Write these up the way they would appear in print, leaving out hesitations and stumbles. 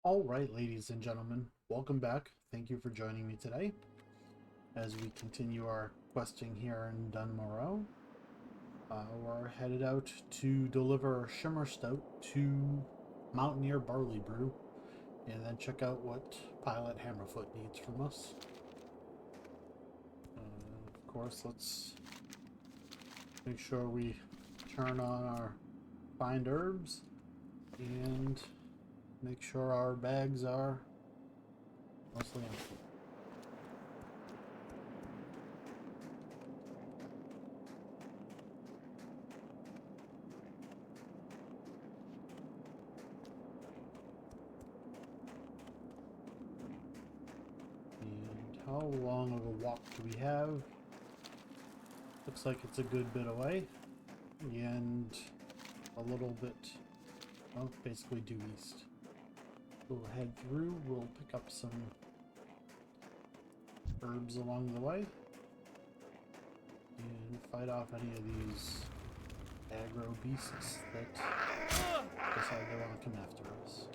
Alright, ladies and gentlemen, welcome back. Thank you for joining me today as we continue our questing here in Dun Morogh. We're headed out to deliver Shimmer Stout to Mountaineer Barley Brew and then check out what Pilot Hammerfoot needs from us. Of course, let's make sure we turn on our find herbs and make sure our bags are mostly empty. And how long of a walk do we have? Looks like it's a good bit away. And a little bit, well, basically due east. We'll head through, we'll pick up some herbs along the way and fight off any of these aggro beasts that decide they want to come after us.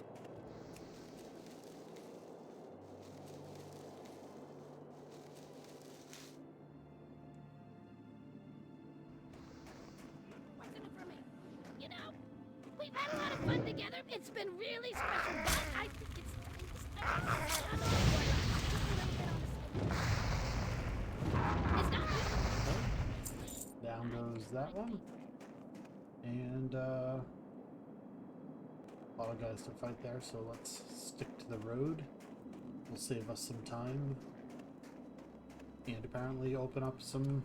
What's in it for me? You know, we've had a lot of fun together. It's been really special, but I think it's time to start. It's not you. Down goes that one. And a lot of guys to fight there, so let's stick to the road. Will save us some time. And apparently open up some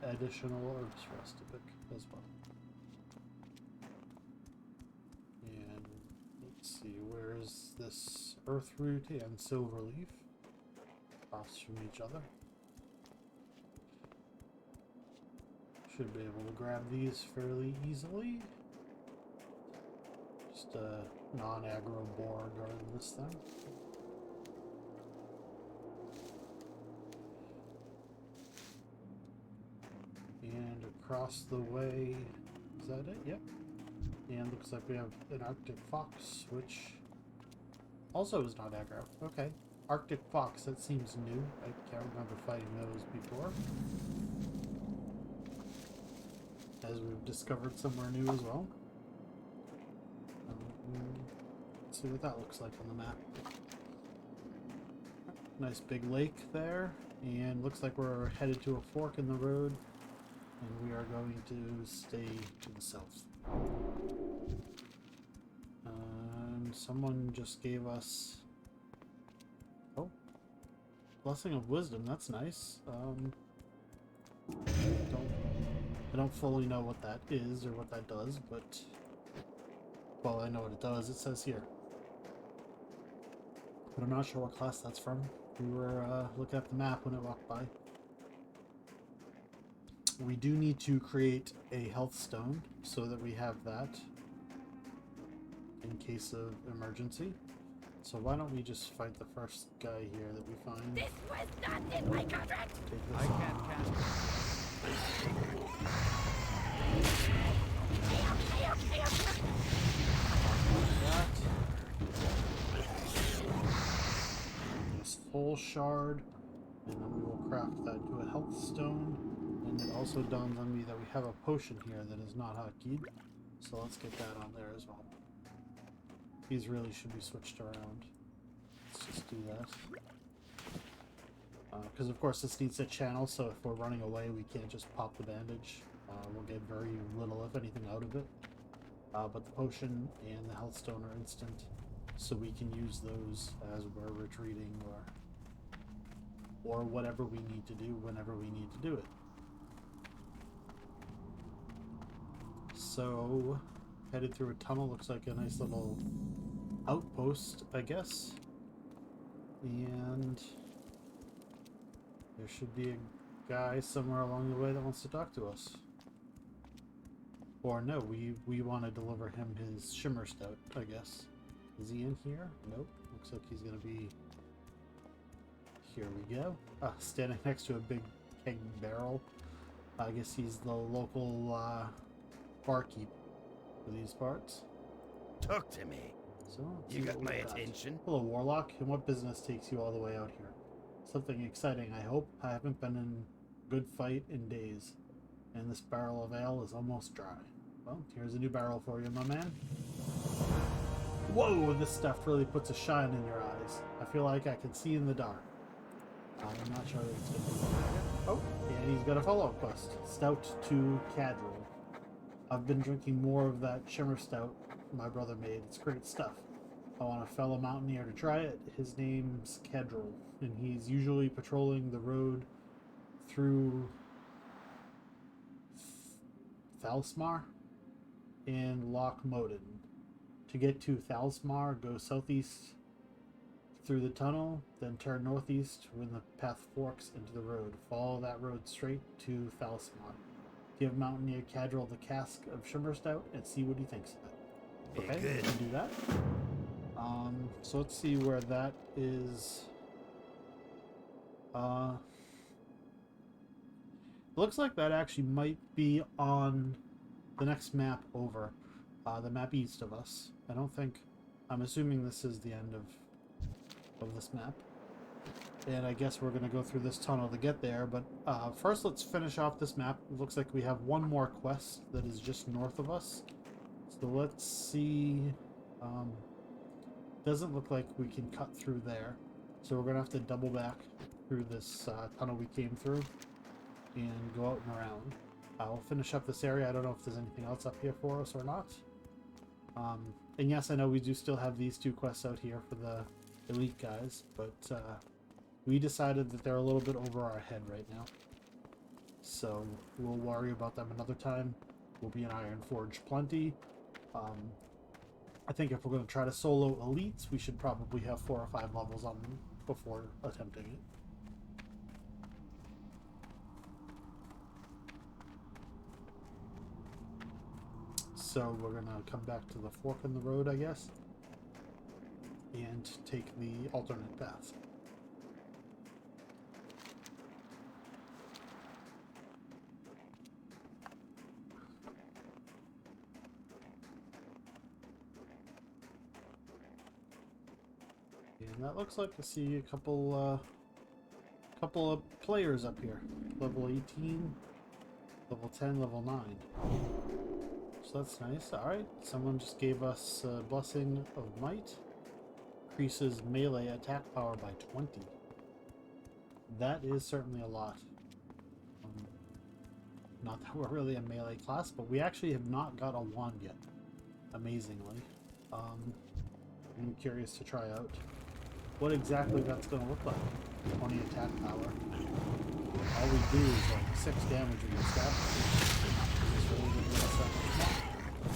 additional herbs for us to pick as well. And let's see, where is this earthroot and silverleaf? Across from each other. Should be able to grab these fairly easily. Just a non-aggro boar guarding this thing. And across the way, is that it? Yep. And looks like we have an Arctic fox, which also is not aggro. Okay. Arctic fox, that seems new. I can't remember fighting those before. As we've discovered somewhere new as well. Let's see what that looks like on the map. Nice big lake there, and looks like we're headed to a fork in the road, and we are going to stay to the south. Someone just gave us... Oh. Blessing of Wisdom, that's nice. I don't fully know what that is or what that does, but... Well, I know what it does, it says here. But I'm not sure what class that's from. We were looking at the map when it walked by. We do need to create a health stone so that we have that in case of emergency. So why don't we just fight the first guy here that we find? This was not in my contract. I can't cast This full shard, and then we will craft that to a health stone. And it also dawns on me that we have a potion here that is not hotkeyed, so let's get that on there as well. These really should be switched around. Let's just do that. Because of course this needs a channel, so if we're running away we can't just pop the bandage. We'll get very little, if anything, out of it. But the potion and the health stone are instant, so we can use those as we're retreating or whatever we need to do whenever we need to do it. So, headed through a tunnel, looks like a nice little outpost, I guess. And there should be a guy somewhere along the way that wants to talk to us. Or no, we want to deliver him his Shimmer Stout, I guess. Is he in here? Nope. Looks like he's going to be... Here we go. Standing next to a big keg barrel. I guess he's the local barkeep for these parts. Talk to me. So let's You see got what my we've got. attention. Hello, Warlock. And what business takes you all the way out here? Something exciting, I hope. I haven't been in good fight in days, and this barrel of ale is almost dry. Well, here's a new barrel for you, my man. Whoa, this stuff really puts a shine in your eyes. I feel like I can see in the dark. I'm not sure that it's going to be good. Oh, and he's got a follow-up quest. Stout to Cadril. I've been drinking more of that shimmer stout my brother made. It's great stuff. I want a fellow mountaineer to try it. His name's Cadril, and he's usually patrolling the road through Thelsmar and Loch Moden. To get to Thelsmar, go southeast through the tunnel, then turn northeast when the path forks into the road. Follow that road straight to Thelsmar. Give Mountaineer Cadril the cask of shimmer stout and see what he thinks of it. Okay, we can do that. So let's see where that is. Looks like that actually might be on the next map over. The map east of us. I'm assuming this is the end of this map. And I guess we're going to go through this tunnel to get there, but first let's finish off this map. It looks like we have one more quest that is just north of us. So let's see. Doesn't look like we can cut through there. So we're going to have to double back through this tunnel we came through and go out and around. I'll finish up this area. I don't know if there's anything else up here for us or not. And yes, I know we do still have these two quests out here for the elite guys, but we decided that they're a little bit over our head right now. So we'll worry about them another time. We'll be in Ironforge plenty. I think if we're going to try to solo elites, we should probably have 4 or 5 levels on them before attempting it. So we're going to come back to the fork in the road, I guess, and take the alternate path. And that looks like I see a couple of players up here. Level 18, level 10, level 9. So that's nice. Alright, someone just gave us a Blessing of Might. Increases melee attack power by 20. That is certainly a lot. Not that we're really a melee class, but we actually have not got a wand yet. Amazingly. I'm curious to try out what exactly that's going to look like. 20 attack power. All we do is like 6 damage when you stab. It's really going to give us that much more.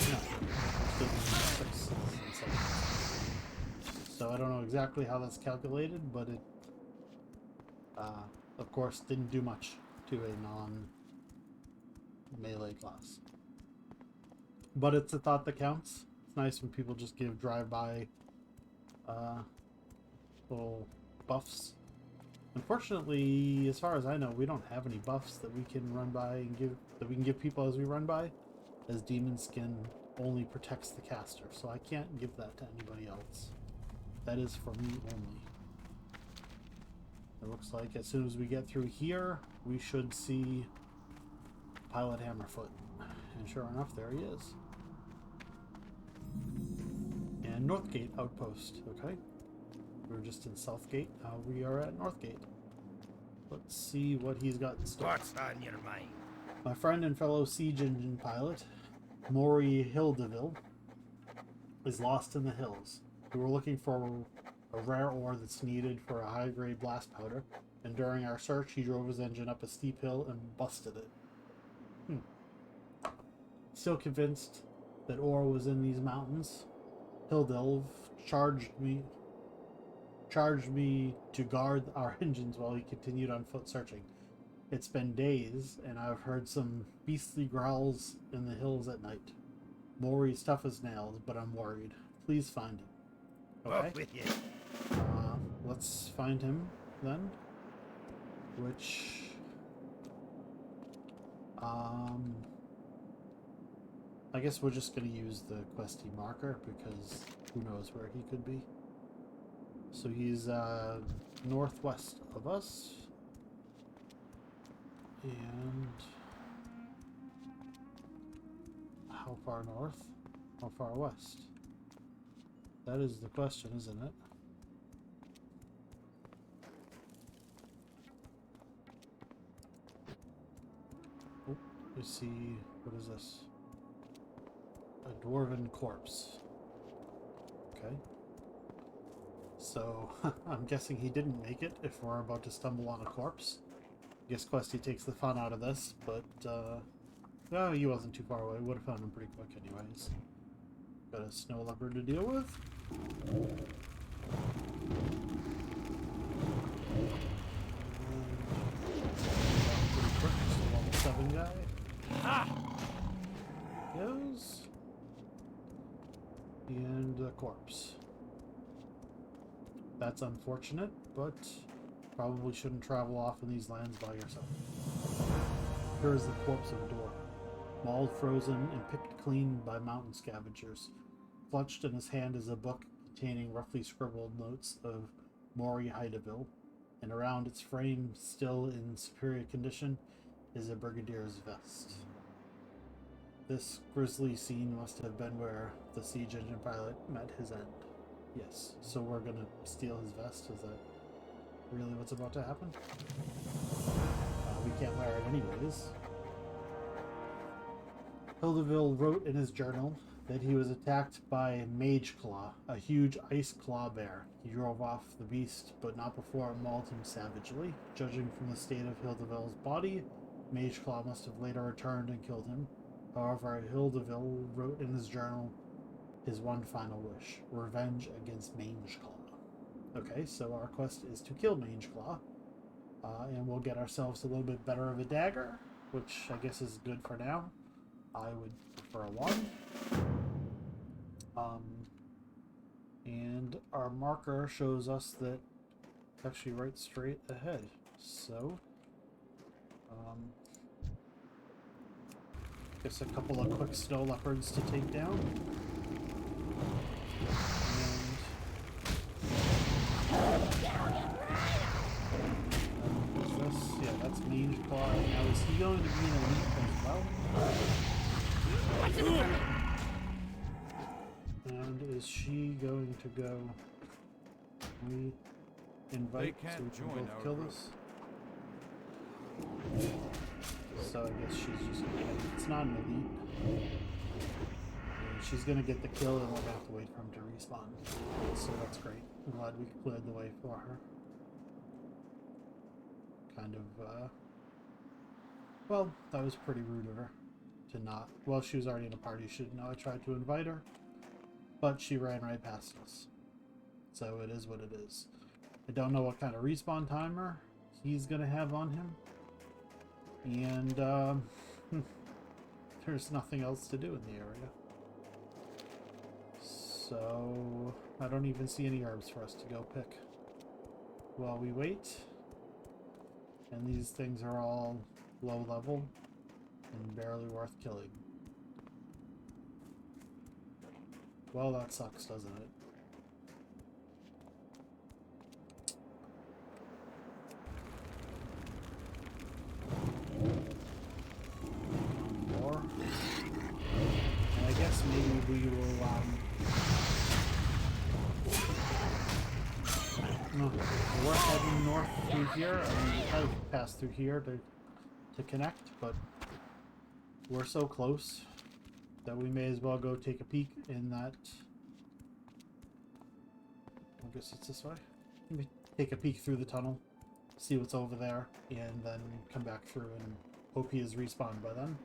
No. Still doing 6 and 7. So I don't know exactly how that's calculated, but it, of course, didn't do much to a non-melee class. But it's a thought that counts. It's nice when people just give drive-by little buffs. Unfortunately, as far as I know, we don't have any buffs that we can run by and give people as we run by, as Demon Skin only protects the caster, so I can't give that to anybody else. That is for me only. It looks like as soon as we get through here, we should see Pilot Hammerfoot. And sure enough, there he is. And Northgate Outpost, okay? We were just in Southgate, now we are at Northgate. Let's see what he's got in store. What's on your mind? My friend and fellow siege engine pilot, Maury Hildeville, is lost in the hills. We were looking for a rare ore that's needed for a high-grade blast powder, and during our search, he drove his engine up a steep hill and busted it. Still convinced that ore was in these mountains, Hildelv charged me to guard our engines while he continued on foot searching. It's been days, and I've heard some beastly growls in the hills at night. Maury's tough as nails, but I'm worried. Please find him. Okay. Off with you. Let's find him then. Which I guess we're just going to use the questy marker because who knows where he could be. So he's northwest of us. And how far north? How far west? That is the question, isn't it? Oh, you see, what is this? A dwarven corpse. Okay. So, I'm guessing he didn't make it if we're about to stumble on a corpse. I guess Questy takes the fun out of this, but, no, he wasn't too far away. Would have found him pretty quick anyways. Got a snow leopard to deal with. Pretty quick, just a level 7 guy. There he goes. And a corpse. That's unfortunate, but probably shouldn't travel off in these lands by yourself. Here is the corpse of a dwarf, mauled, frozen, and picked clean by mountain scavengers. Clutched in his hand is a book containing roughly scribbled notes of Mori Hydeville, and around its frame, still in superior condition, is a brigadier's vest. This grisly scene must have been where the siege engine pilot met his end. Yes, so we're gonna steal his vest? Is that really what's about to happen? We can't wear it anyways. Hildeville wrote in his journal that he was attacked by Mangeclaw, a huge ice claw bear. He drove off the beast, but not before it mauled him savagely. Judging from the state of Hildeville's body, Mangeclaw must have later returned and killed him. However, Hildeville wrote in his journal his one final wish: revenge against Mangeclaw. Okay, so our quest is to kill Mangeclaw, and we'll get ourselves a little bit better of a dagger, which I guess is good for now. I would prefer a one. And our marker shows us that it's actually right straight ahead. So, guess a couple of quick snow leopards to take down. What's this? Yeah, that's Mangeclaw. Now, is he going to be an elite as well? And is she going to go? We invite so we can both kill this. So I guess she's just gonna, it's not an elite. And she's gonna get the kill and we'll have to wait for him to respawn. So that's great. I'm glad we cleared the way for her. Kind of, well, that was pretty rude of her to not, well, she was already in a party, she didn't know I tried to invite her, but she ran right past us. So it is what it is. I don't know what kind of respawn timer he's gonna have on him. And, there's nothing else to do in the area. So, I don't even see any herbs for us to go pick while we wait. And these things are all low level and barely worth killing. Well, that sucks, doesn't it? More. And I guess maybe we will, no, we're heading north through here. I mean, we kind of pass through here to connect, but we're so close that we may as well go take a peek in that. I guess it's this way. Let me take a peek through the tunnel, see what's over there, and then come back through and hope he is respawned by then.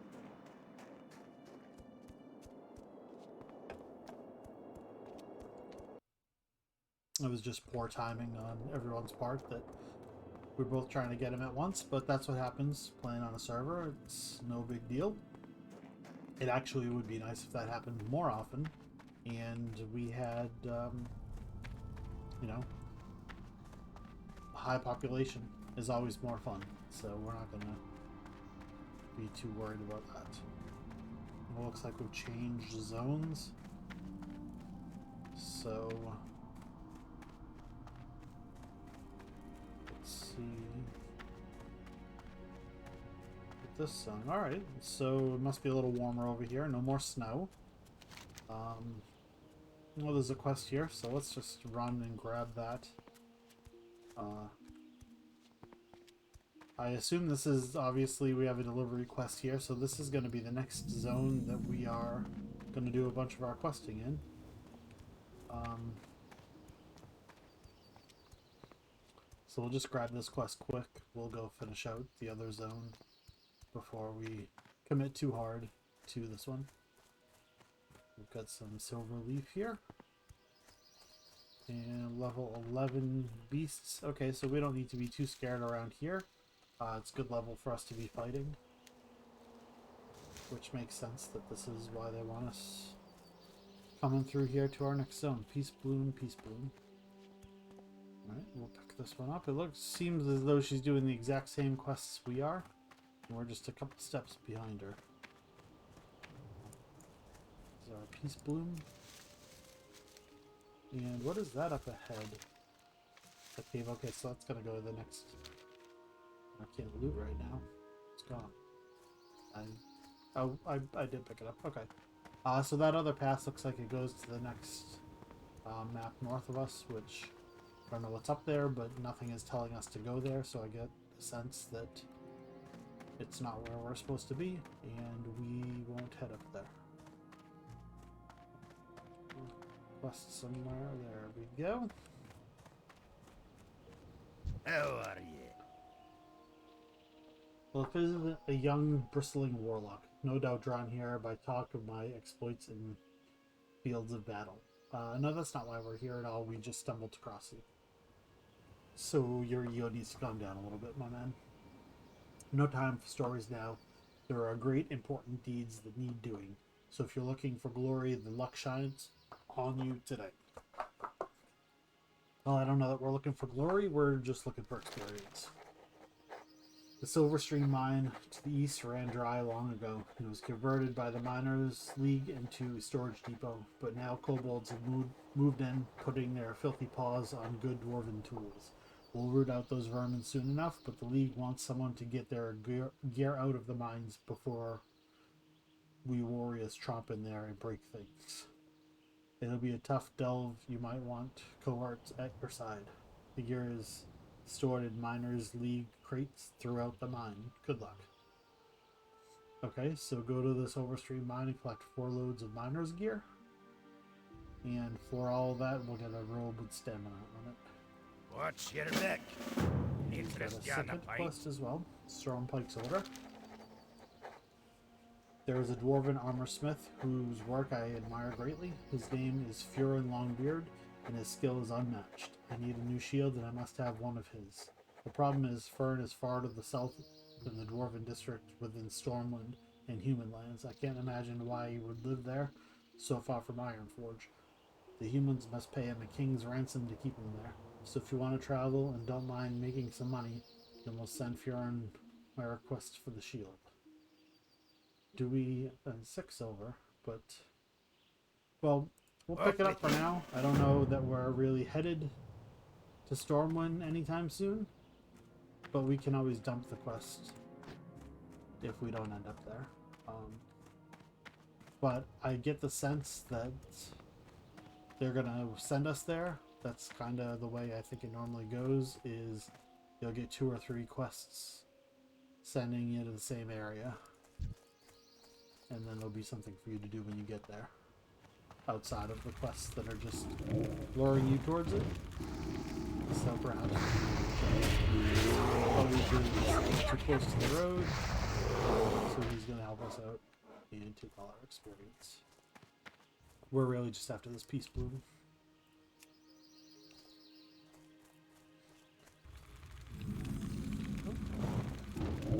It was just poor timing on everyone's part that we're both trying to get him at once, but that's what happens playing on a server. It's no big deal. It actually would be nice if that happened more often, and we had, you know, a high population is always more fun, so we're not going to be too worried about that. It looks like we've changed zones. So let's see. Get this sun. Alright, so it must be a little warmer over here. No more snow. Well, there's a quest here, so let's just run and grab that. I assume this is, obviously we have a delivery quest here, so this is going to be the next zone that we are going to do a bunch of our questing in. So we'll just grab this quest quick. We'll go finish out the other zone before we commit too hard to this one. We've got some silver leaf here. And level 11 beasts. Okay, so we don't need to be too scared around here. It's good level for us to be fighting. Which makes sense that this is why they want us coming through here to our next zone. Peace Bloom, Peace Bloom. Alright, we'll pick this one up. It seems as though she's doing the exact same quests we are. And we're just a couple steps behind her. This is our Peace Bloom. And what is that up ahead? The cave. Okay, so that's gonna go to the next. I can't loot right now. It's gone. I did pick it up. Okay. So that other path looks like it goes to the next map north of us, which I don't know what's up there, but nothing is telling us to go there, so I get the sense that it's not where we're supposed to be, and we won't head up there. Quest somewhere. There we go. How are you? Well, if this is a young, bristling warlock, no doubt drawn here by talk of my exploits in fields of battle. No, that's not why we're here at all. We just stumbled across you. So your ego needs to calm down a little bit, my man. No time for stories now. There are great, important deeds that need doing. So if you're looking for glory, the luck shines on you today. Well, I don't know that we're looking for glory. We're just looking for experience. The Silver Stream mine to the east ran dry long ago. It was converted by the Miners' League into a storage depot, but now kobolds have moved in, putting their filthy paws on good dwarven tools. We'll root out those vermin soon enough, but the League wants someone to get their gear out of the mines before we warriors tromp in there and break things. It'll be a tough delve. You might want cohorts at your side. The gear is stored in Miners' League crates throughout the mine. Good luck. Okay, so go to this Overstream mine and collect 4 loads of Miners' gear. And for all that, we'll get a robe with stamina on it. What's your neck? Got Interest a you on the second pipe? quest as well. Stormpike's Order. There is a dwarven armor smith whose work I admire greatly. His name is Furin Longbeard, and his skill is unmatched. I need a new shield, and I must have one of his. The problem is, Fern is far to the south in the dwarven district within Stormwind and Human lands. I can't imagine why he would live there, so far from Ironforge. The humans must pay him a king's ransom to keep him there. So if you want to travel and don't mind making some money, then we'll send Furin my request for the shield. Do we... 6 silver, but... Well, we'll pick it up for now. I don't know that we're really headed to Stormwind anytime soon, but we can always dump the quest if we don't end up there. But I get the sense that they're gonna send us there. That's kind of the way I think it normally goes, is you'll get 2 or 3 quests sending you to the same area, and then there'll be something for you to do when you get there, outside of the quests that are just luring you towards it. So perhaps all we do is too close to the road, so he's going to help us out and take all our experience. We're really just after this Peace Bloom.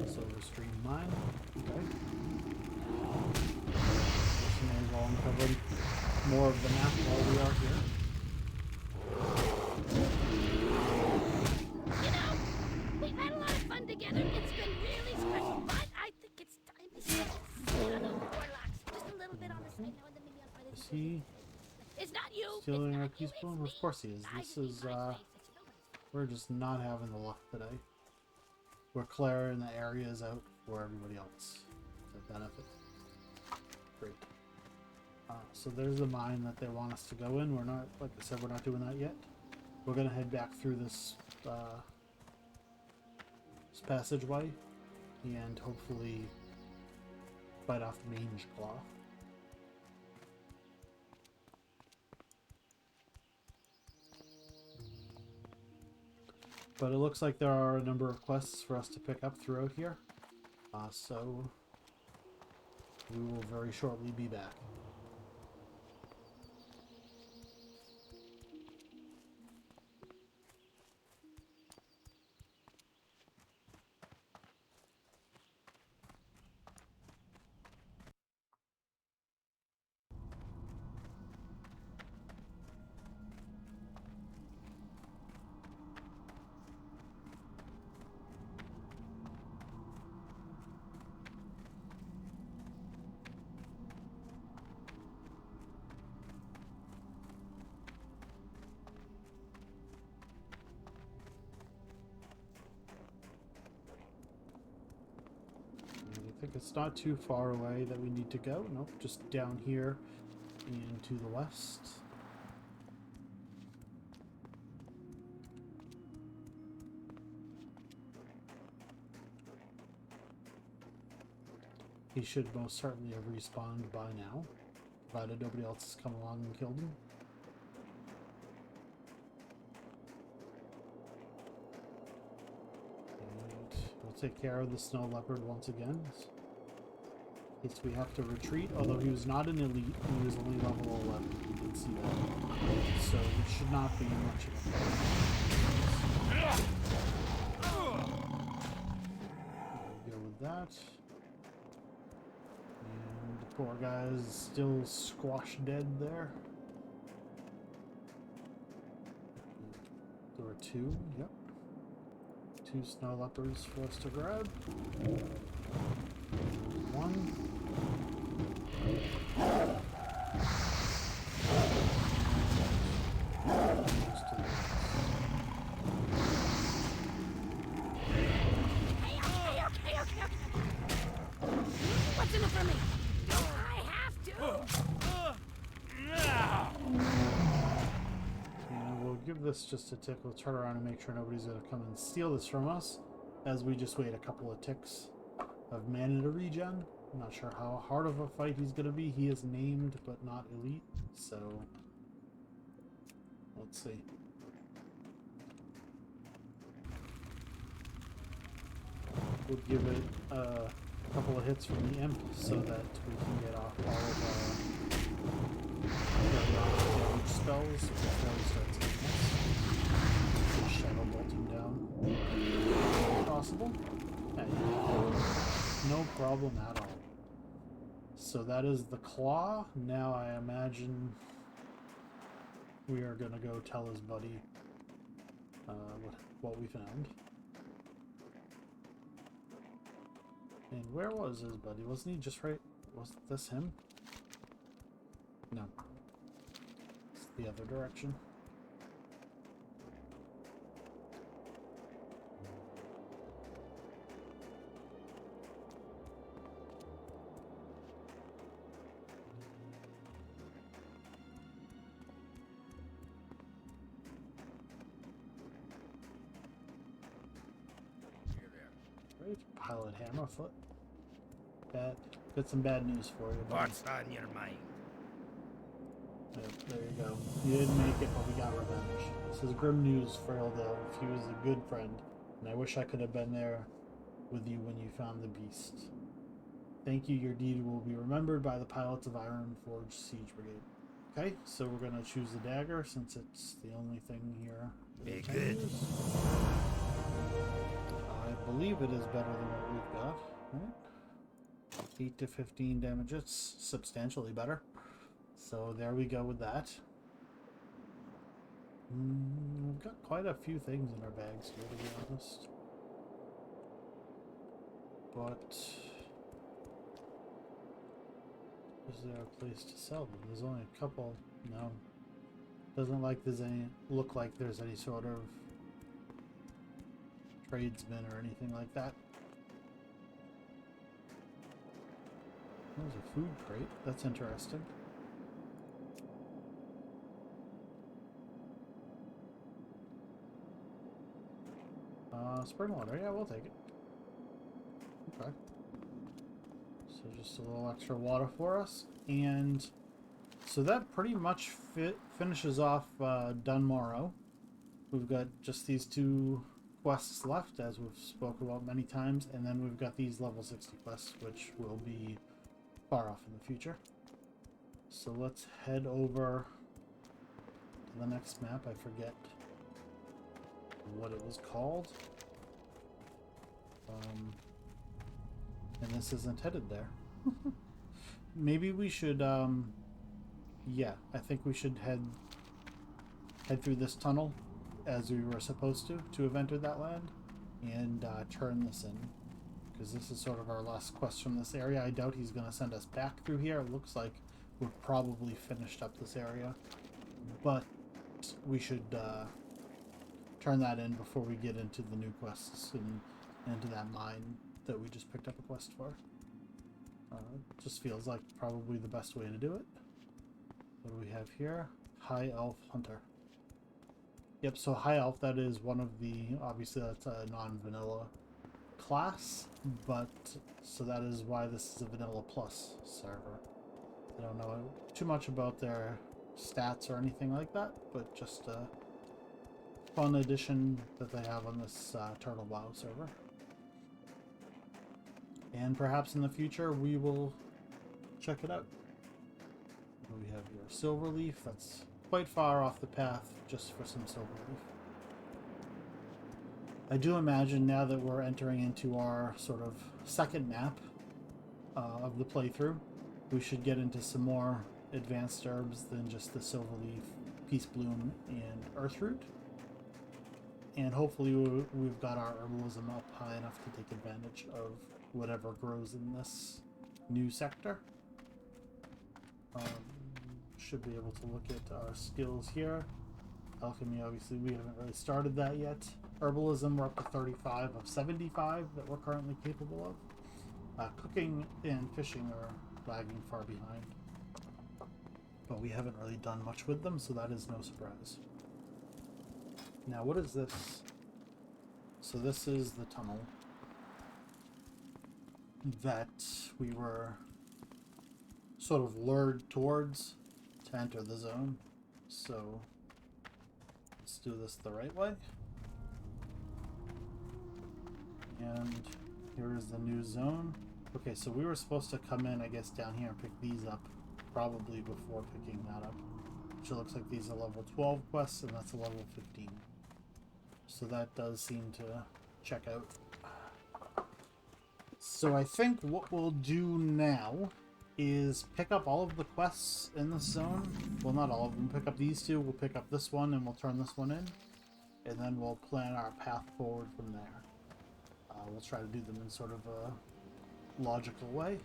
Silver Stream Mine. Okay. This may as well uncover more of the map while we are here. You know, we've had a lot of fun together. It's been really special, but I think it's time to see Human Warlocks. Just he It's not you. stealing it's our not you, teaspoon? it's Of me. course he is. I This just need is, my space. It's nobody's. we're just not having the luck today. We're clearing the areas out for everybody else to benefit. Great. So there's the mine that they want us to go in. We're not, like I said, we're not doing that yet. We're gonna head back through this passageway and hopefully fight off Mangeclaw. But it looks like there are a number of quests for us to pick up throughout here. So we will very shortly be back. I think it's not too far away that we need to go. Nope, just down here and to the west. He should most certainly have respawned by now, provided nobody else has come along and killed him. We'll take care of the snow leopard once again. In case we have to retreat, although he was not an elite, he was only level 11. You can see that. So it should not be much of a problem. Go with that. And the poor guy is still squashed dead there. There were two, yep. 2 snow leopards for us to grab. One. What's in it for me? Do I have to? And we'll give this just a tick. We'll turn around and make sure nobody's going to come and steal this from us as we just wait a couple of ticks of mana to regen. I'm not sure how hard of a fight he's going to be. He is named but not elite, so let's see. We'll give it a couple of hits from the imp so that we can get off all of our damage spells before we start taking this. Just shadow bolt him down. If possible. No problem at all. So that is the claw. Now I imagine we are going to go tell his buddy what we found. And where was his buddy? Wasn't he just right? Wasn't this him? No. It's the other direction. Right, Pilot Hammerfoot. Got some bad news for you, buddy. What's on your mind? Yep, there you go. You didn't make it, but we got revenge. This is grim news for Ildale. He was a good friend, and I wish I could have been there with you when you found the beast. Thank you, your deed will be remembered by the pilots of Ironforge Siege Brigade. Okay, so we're gonna choose the dagger since it's the only thing here. Be good. I believe it is better than what we've got, right? 8 to 15 damage. It's substantially better. So there we go with that. We've got quite a few things in our bags here, to be honest. But Is there a place to sell them? There's only a couple. No. Doesn't like there's any look like there's any sort of tradesman or anything like that. There's a food crate. That's interesting. Spring water. Yeah, we'll take it. Okay. So just a little extra water for us. And so that pretty much finishes off Dun Morogh. We've got just these two quests left, as we've spoken about many times. And then we've got these level 60 quests, which will be far off in the future. So let's head over to the next map. I forget what it was called. And this isn't headed there. Maybe we should, yeah, I think we should head through this tunnel as we were supposed to have entered that land, and turn this in. Because this is sort of our last quest from this area. I doubt he's going to send us back through here. It looks like we've probably finished up this area. But we should turn that in before we get into the new quests and into that mine that we just picked up a quest for. Just feels like probably the best way to do it. What do we have here? High Elf Hunter. Yep, so High Elf, that is one of the, obviously that's a non-vanilla class, but so that is why this is a Vanilla Plus server. I don't know too much about their stats or anything like that, but just a fun addition that they have on this Turtle WoW server. And perhaps in the future we will check it out. What do we have here? Silverleaf, that's quite far off the path just for some Silverleaf. I do imagine now that we're entering into our sort of second map of the playthrough, we should get into some more advanced herbs than just the Silverleaf, Peace Bloom, and Earthroot. And hopefully we've got our herbalism up high enough to take advantage of whatever grows in this new sector. Should be able to look at our skills here. Alchemy, obviously, we haven't really started that yet. Herbalism, we're up to 35 of 75 that we're currently capable of. Cooking and fishing are lagging far behind. But we haven't really done much with them, so that is no surprise. Now, what is this? So this is the tunnel that we were sort of lured towards to enter the zone. So let's do this the right way. And here is the new zone. Okay, so we were supposed to come in, I guess, down here and pick these up probably before picking that up. Which it looks like these are level 12 quests, and that's a level 15. So that does seem to check out. So I think what we'll do now is pick up all of the quests in this zone. Well, not all of them. Pick up these two. We'll pick up this one, and we'll turn this one in. And then we'll plan our path forward from there. We'll try to do them in sort of a logical way.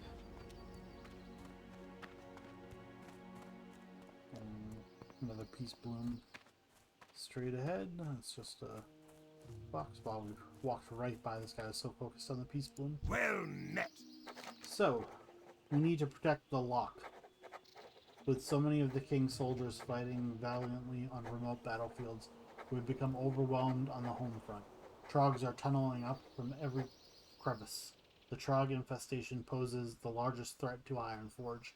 Another Peace Bloom straight ahead. It's just a box. Wow, we walked right by this guy. I was so focused on the Peace Bloom. Well met. So, we need to protect the lock. With so many of the King's soldiers fighting valiantly on remote battlefields, we've become overwhelmed on the home front. Trogs are tunneling up from every crevice. The Trog infestation poses the largest threat to Ironforge.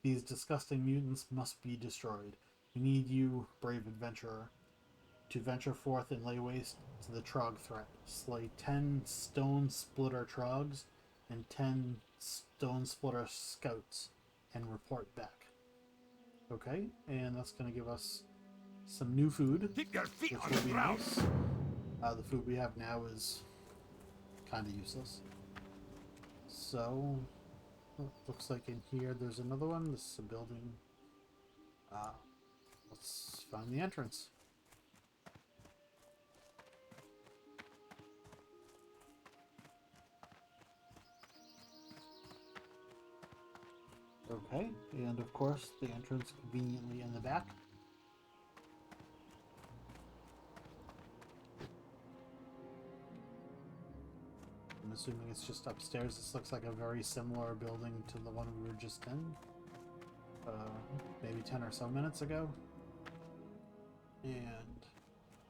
These disgusting mutants must be destroyed. We need you, brave adventurer, to venture forth and lay waste to the Trog threat. Slay 10 Stone Splitter Trogs and 10 Stone Splitter Scouts and report back. Okay, and that's going to give us some new food, Keep your feet which on will the be ground. nice. The food we have now is kind of useless. So, looks like in here there's another one. This is a building. Let's find the entrance. Okay, and of course the entrance conveniently in the back. I'm assuming it's just upstairs. This looks like a very similar building to the one we were just in. Maybe 10 or so minutes ago. And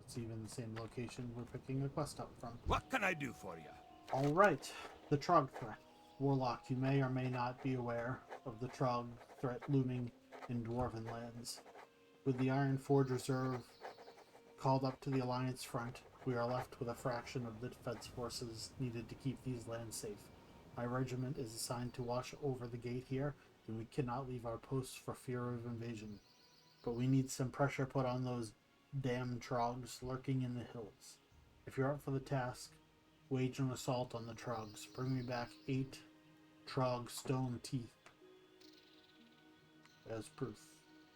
it's even the same location we're picking a quest up from. What can I do for you? Alright, the Trog threat. Warlock, you may or may not be aware of the Trog threat looming in Dwarven lands. With the Iron Forge Reserve called up to the Alliance front, we are left with a fraction of the defense forces needed to keep these lands safe. My regiment is assigned to watch over the gate here, and we cannot leave our posts for fear of invasion. But we need some pressure put on those damn Trogs lurking in the hills. If you're up for the task, wage an assault on the Trogs. Bring me back 8 Trog stone teeth as proof.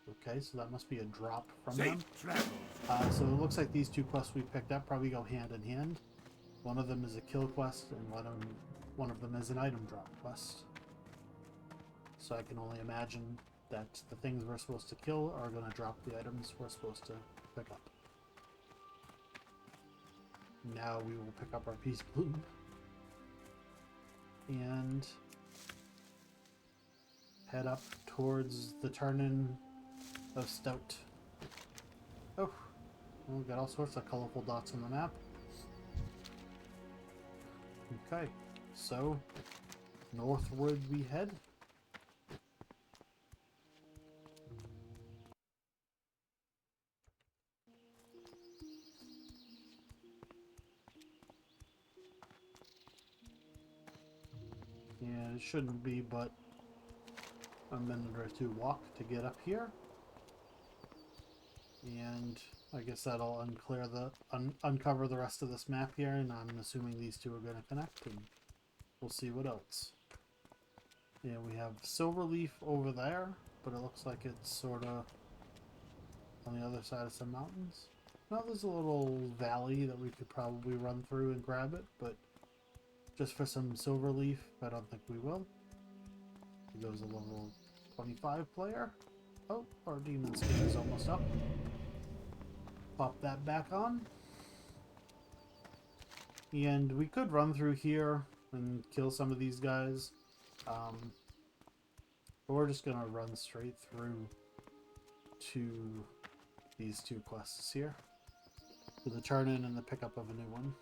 Okay, so that must be a drop from them. Safe travels. So it looks like these two quests we picked up probably go hand in hand. One of them is a kill quest, and one of them is an item drop quest. So I can only imagine that the things we're supposed to kill are going to drop the items we're supposed to pick up. Now we will pick up our peace bloom. And head up towards the turn-in of Stout. Oh, well, we've got all sorts of colorful dots on the map. Okay, so northward we head. And it shouldn't be but a minute or two walk to get up here. And I guess that'll uncover the rest of this map here, and I'm assuming these two are going to connect, and we'll see what else. Yeah, we have Silverleaf over there, but it looks like it's sort of on the other side of some mountains. Now there's a little valley that we could probably run through and grab it, but just for some Silverleaf, I don't think we will. He goes a level 25 player. Oh, our demon skin is almost up. Pop that back on. And we could run through here and kill some of these guys. But we're just going to run straight through to these two quests here. For the turn-in and the pickup of a new one.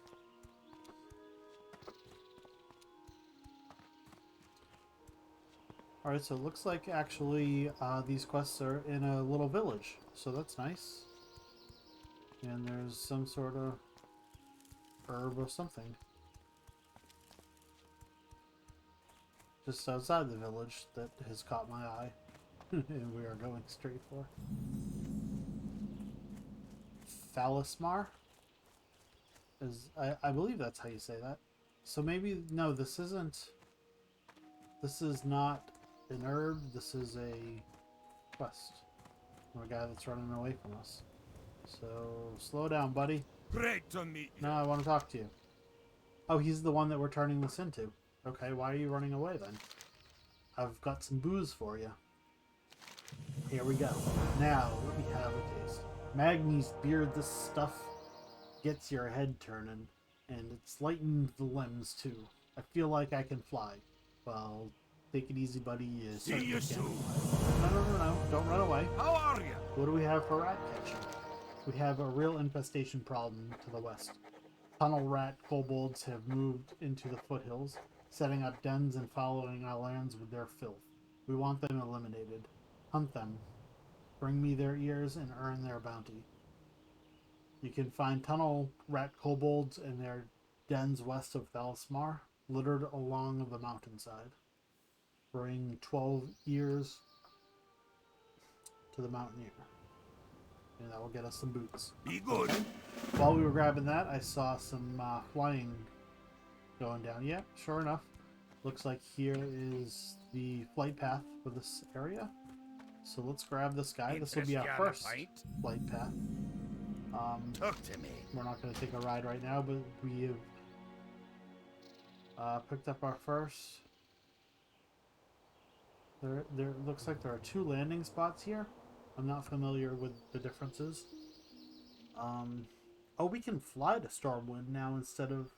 Alright, so it looks like actually these quests are in a little village, so that's nice. And there's some sort of herb or something just outside the village that has caught my eye, and we are going straight for Thelsmar. I believe that's how you say that. So maybe, no, this is not an herb, this is a quest from a guy that's running away from us. So, slow down, buddy. Great to meet you. No, I want to talk to you. Oh, he's the one that we're turning this into. Okay, why are you running away then? I've got some booze for you. Here we go. Now, let me have a taste. Magni's beard, this stuff gets your head turning, and it's lightened the limbs too. I feel like I can fly. Well, take it easy, buddy. You See you soon. No. Don't run away. How are you? What do we have for rat catching? We have a real infestation problem to the west. Tunnel rat kobolds have moved into the foothills, setting up dens and following our lands with their filth. We want them eliminated. Hunt them. Bring me their ears and earn their bounty. You can find tunnel rat kobolds in their dens west of Thelsmar, littered along the mountainside. Bring 12 ears to the mountaineer. And that will get us some boots. Be good. While we were grabbing that, I saw some flying going down. Yeah, sure enough. Looks like here is the flight path for this area. So let's grab this guy. This will be our first flight path. Talk to me. We're not going to take a ride right now, but we have picked up our first There looks like there are 2 landing spots here. I'm not familiar with the differences. Oh, we can fly to Stormwind now instead of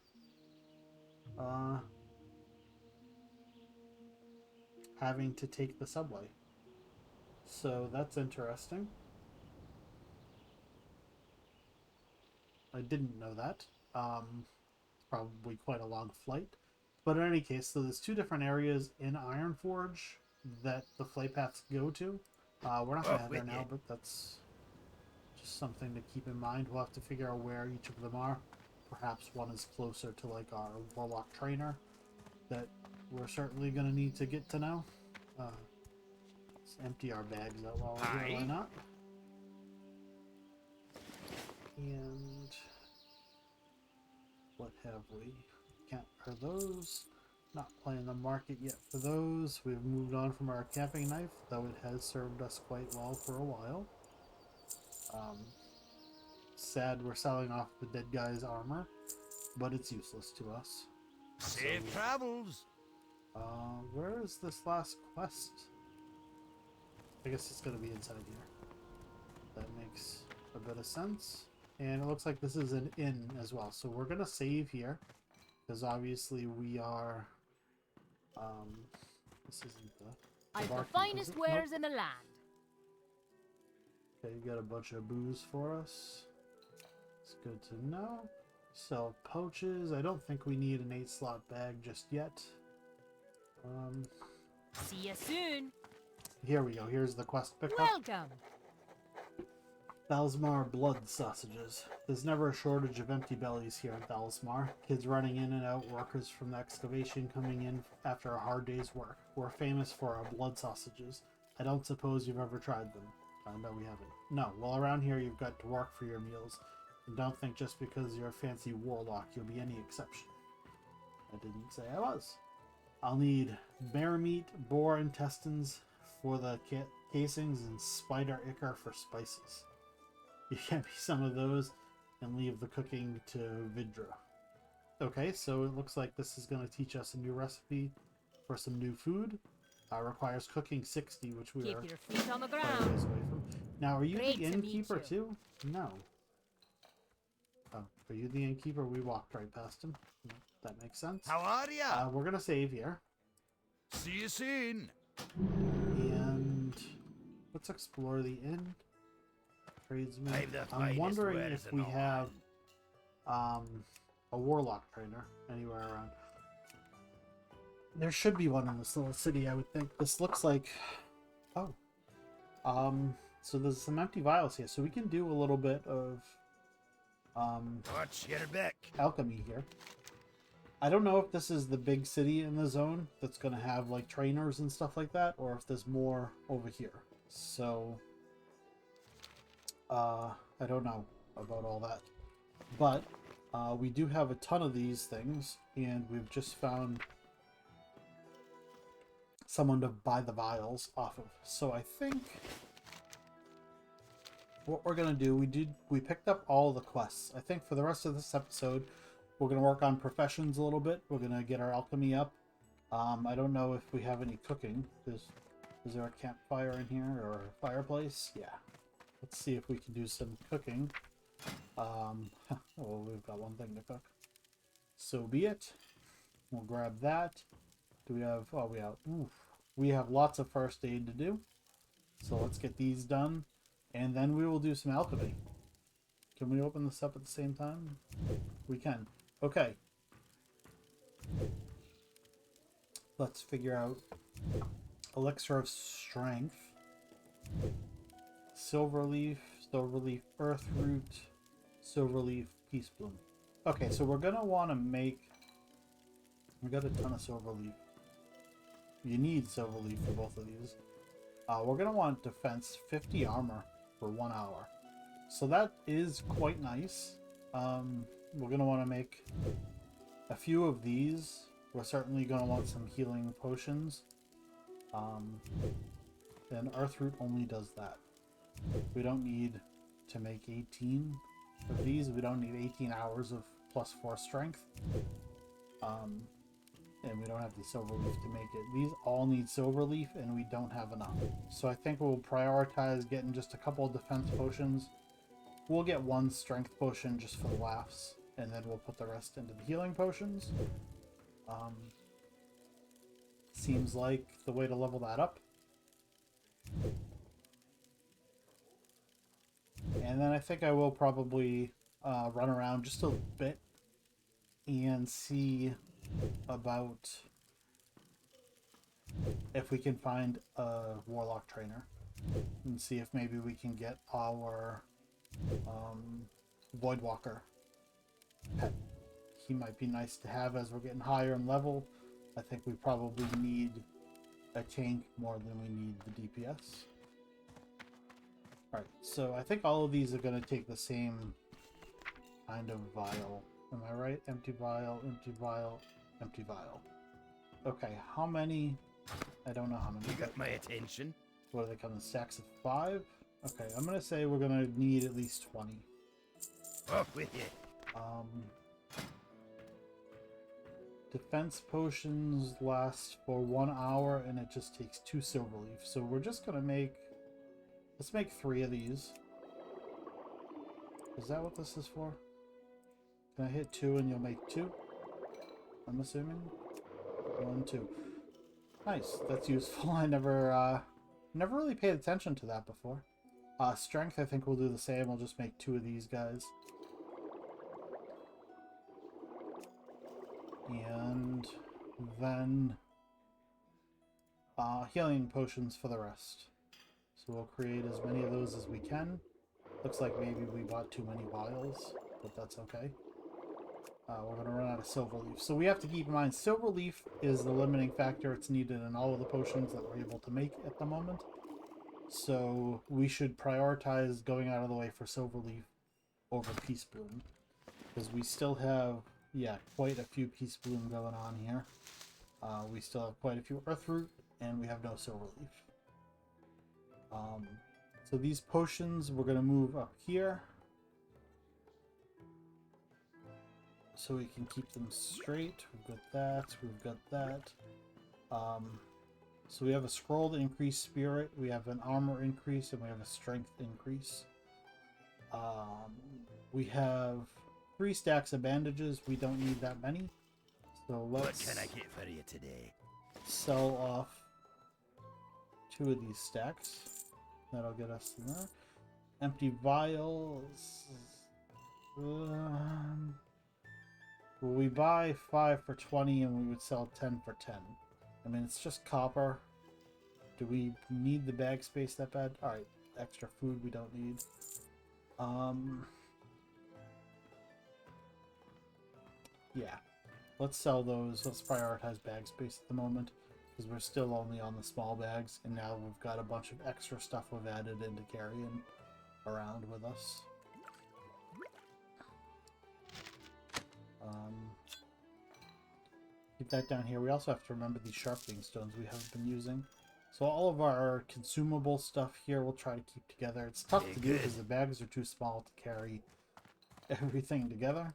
having to take the subway. So that's interesting. I didn't know that. It's probably quite a long flight. But in any case, so there's 2 different areas in Ironforge that the flight paths go to. We're not going to head there now, but that's just something to keep in mind. We'll have to figure out where each of them are. Perhaps one is closer to like our Warlock trainer that we're certainly going to need to get to know. Let's empty our bags out while we're here, why not? And what have we? Are those? Not playing the market yet for those. We've moved on from our camping knife, though it has served us quite well for a while. Sad we're selling off the dead guy's armor, but it's useless to us. Safe travels. Where is this last quest? I guess it's gonna be inside here. That makes a bit of sense. And it looks like this is an inn as well. So we're gonna save here. Because obviously we are this isn't the I've the barkeep, finest wares in the land. Okay, you got a bunch of booze for us. It's good to know. Sell pouches. I don't think we need an 8-slot bag just yet. See you soon. Here we go. Here's the quest pickup. Welcome. Thelsmar blood sausages. There's never a shortage of empty bellies here in Thelsmar. Kids running in and out, workers from the excavation coming in after a hard day's work. We're famous for our blood sausages. I don't suppose you've ever tried them. No, we haven't. No, well, around here you've got to work for your meals. And don't think just because you're a fancy warlock you'll be any exception. I didn't say I was. I'll need bear meat, boar intestines for the casings, and spider ichor for spices. You get me some of those and leave the cooking to Vidra. Okay, so it looks like this is going to teach us a new recipe for some new food. Requires cooking 60, which we are Keep your feet on the quite a ground. ways away from. Now, are you Great the to meet innkeeper you. too? No. Oh, are you the innkeeper? We walked right past him. That makes sense. How are ya? We're going to save here. See you soon. And let's explore the inn. Tradesman. I've the I'm finest wondering wares if in we the have a warlock trainer anywhere around. There should be one in this little city, I would think. This looks like... Oh. So there's some empty vials here, so we can do a little bit of Watch your back. alchemy here. I don't know if this is the big city in the zone that's going to have like trainers and stuff like that, or if there's more over here. So I don't know about all that, but we do have a ton of these things, and we've just found someone to buy the vials off of. So I think what we're gonna do, we picked up all the quests. I think for the rest of this episode, we're gonna work on professions a little bit. We're gonna get our alchemy up. I don't know if we have any cooking. Is there a campfire in here or a fireplace? Yeah. Let's see if we can do some cooking. Oh, we've got one thing to cook. So be it. We'll grab that. Do we have... Oh, we have lots of first aid to do. So let's get these done. And then we will do some alchemy. Can we open this up at the same time? We can. Okay. Let's figure out... Elixir of Strength. Silverleaf, Earthroot, Silverleaf, Peace Bloom. Okay, so we're gonna want to make... We got a ton of Silverleaf. You need Silverleaf for both of these. We're gonna want defense 50 armor for 1 hour. So that is quite nice. We're gonna want to make a few of these. We're certainly gonna want some healing potions. And Earthroot only does that. We don't need to make 18 of these. We don't need 18 hours of +4 strength. and we don't have the silver leaf to make it. These all need silver leaf, and we don't have enough. So I think we'll prioritize getting just a couple of defense potions. We'll get one strength potion just for the laughs, and then we'll put the rest into the healing potions. Seems like the way to level that up. And then I think I will probably run around just a bit and see about if we can find a Warlock trainer and see if maybe we can get our Voidwalker pet. He might be nice to have as we're getting higher in level. I think we probably need a tank more than we need the DPS. Alright, so I think all of these are going to take the same kind of vial. Am I right? Empty vial, empty vial, empty vial. Okay, how many? I don't know how many. You got my attention. What do they come in stacks of 5? Okay, I'm going to say we're going to need at least 20. Off with you. Defense potions last for 1 hour, and it just takes 2 silver leaf. So we're just going to make... Let's make 3 of these. Is that what this is for? Can I hit 2 and you'll make 2? I'm assuming. 1, 2. Nice. That's useful. I never really paid attention to that before. Strength, I think we'll do the same. We'll just make 2 of these guys. And then healing potions for the rest. So we'll create as many of those as we can. Looks like maybe we bought too many vials, but that's okay. We're going to run out of silver leaf. So we have to keep in mind, silver leaf is the limiting factor. It's needed in all of the potions that we're able to make at the moment. So we should prioritize going out of the way for silver leaf over peace bloom. Because we still have, yeah, quite a few peace bloom going on here. We still have quite a few earth root, and we have no silver leaf. So these potions, we're going to move up here so we can keep them straight. We've got that, we've got that. So we have a scroll to increase spirit, we have an armor increase, and we have a strength increase. We have 3 stacks of bandages. We don't need that many. So let's... What can I get for you today? Sell off 2 of these stacks. That'll get us there. Empty vials. Well, we buy 5 for 20 and we would sell 10 for 10. I mean, it's just copper. Do we need the bag space that bad? Alright, extra food we don't need. Yeah. Let's sell those. Let's prioritize bag space at the moment, because we're still only on the small bags, and now we've got a bunch of extra stuff we've added into carrying around with us. Keep that down here. We also have to remember these sharpening stones we haven't been using. So all of our consumable stuff here we'll try to keep together. It's tough to do because the bags are too small to carry everything together.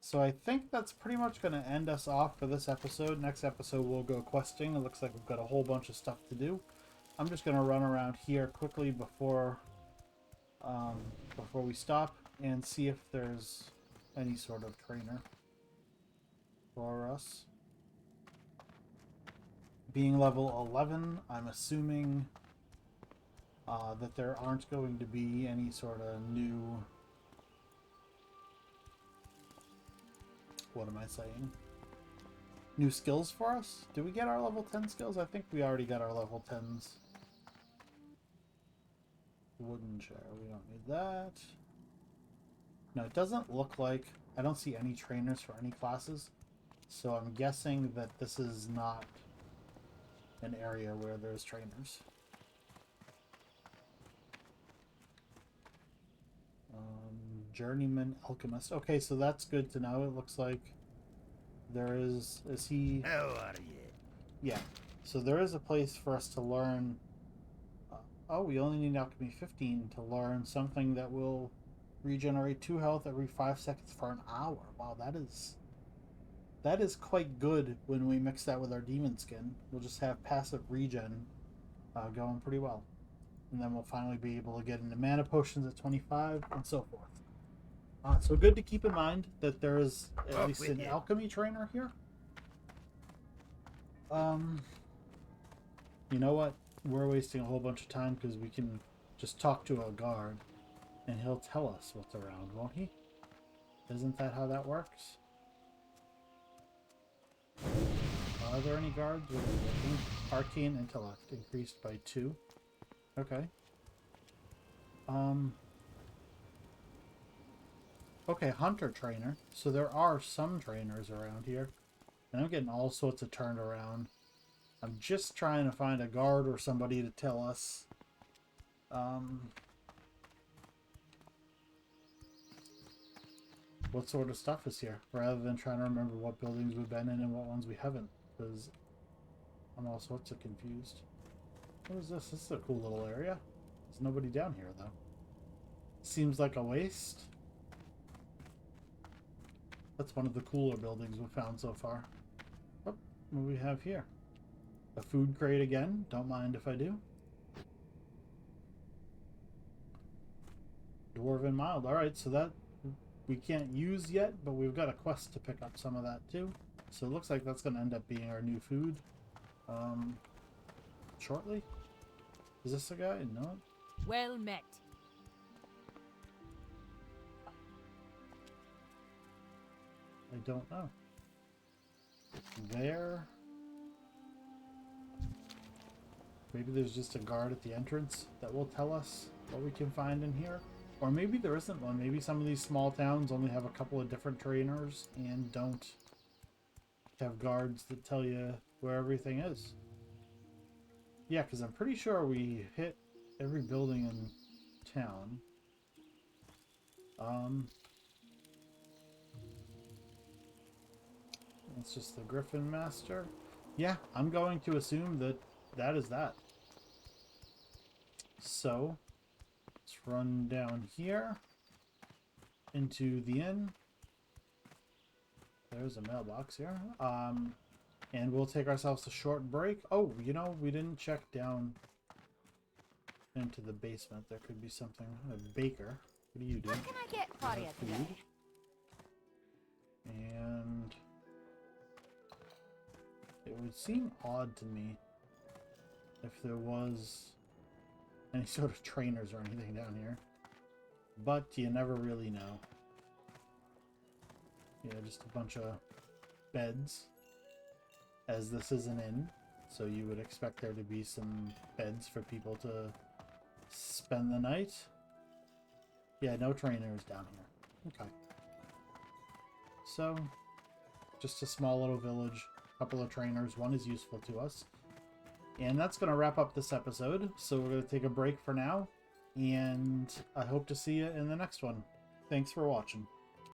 So I think that's pretty much going to end us off for this episode. Next episode we'll go questing. It looks like we've got a whole bunch of stuff to do. I'm just going to run around here quickly before we stop and see if there's any sort of trainer for us. Being level 11, I'm assuming that there aren't going to be any sort of new... What am I saying? New skills for us? Did we get our level 10 skills? I think we already got our level 10s. Wooden chair, we don't need that. No, it doesn't look like... I don't see any trainers for any classes. So I'm guessing that this is not an area where there's trainers. Journeyman Alchemist. Okay, so that's good to know. It looks like there is... Is he... How are you? Yeah. So there is a place for us to learn... oh, we only need Alchemy 15 to learn something that will regenerate 2 health every 5 seconds for an hour. Wow, that is That is quite good when we mix that with our demon skin. We'll just have passive regen going pretty well. And then we'll finally be able to get into mana potions at 25 and so forth. So good to keep in mind that there is at least an alchemy trainer here. You know what? We're wasting a whole bunch of time because we can just talk to a guard and he'll tell us what's around, won't he? Isn't that how that works? Are there any guards with arcane intellect increased by 2? Okay. Okay, hunter trainer. So there are some trainers around here. And I'm getting all sorts of turned around. I'm just trying to find a guard or somebody to tell us. What sort of stuff is here, rather than trying to remember what buildings we've been in and what ones we haven't, because I'm all sorts of confused. What is this? This is a cool little area. There's nobody down here, though. Seems like a waste. That's one of the cooler buildings we've found so far. Oh, what do we have here? A food crate again. Don't mind if I do. Dwarven mild. Alright, so that we can't use yet, but we've got a quest to pick up some of that too. So it looks like that's going to end up being our new food. Shortly? Is this a guy? No. Well met. I don't know. There. Maybe there's just a guard at the entrance that will tell us what we can find in here. Or maybe there isn't one. Maybe some of these small towns only have a couple of different trainers and don't have guards that tell you where everything is. Yeah, because I'm pretty sure we hit every building in town. It's just the Griffin Master. Yeah, I'm going to assume that that is that. So, let's run down here into the inn. There's a mailbox here. And we'll take ourselves a short break. Oh, you know, we didn't check down into the basement. There could be something. A baker. What do you do? What can I get for you today? And it would seem odd to me if there was any sort of trainers or anything down here. But you never really know. Yeah, just a bunch of beds. As this is an inn, so you would expect there to be some beds for people to spend the night. Yeah, no trainers down here. Okay. So, just a small little village, a couple of trainers, one is useful to us. And that's going to wrap up this episode, so we're going to take a break for now, and I hope to see you in the next one. Thanks for watching.